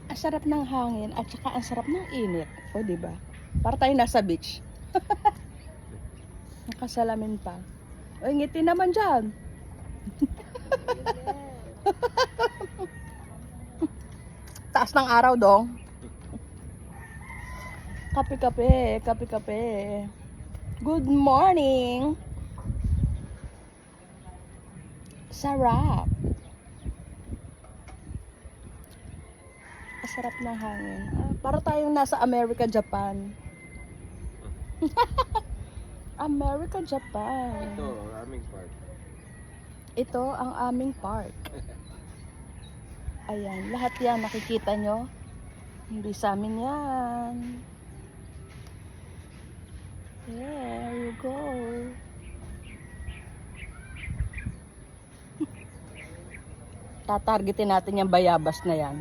Ang sarap ng hangin at saka ang sarap ng init. O, di ba? Para tayo nasa beach. Nakasalamin pa. O, ngiti naman dyan. Taas ng araw, dong. Kape-kape, kape-kape. Good morning. Sarap. Sarap ng hangin. Para tayong nasa America, Japan. America, Japan. Ito, ang aming park. Ito ang aming park. Ayan, lahat yan nakikita nyo. Hindi sa amin yan. There you go. Tatargetin natin yung bayabas na yan.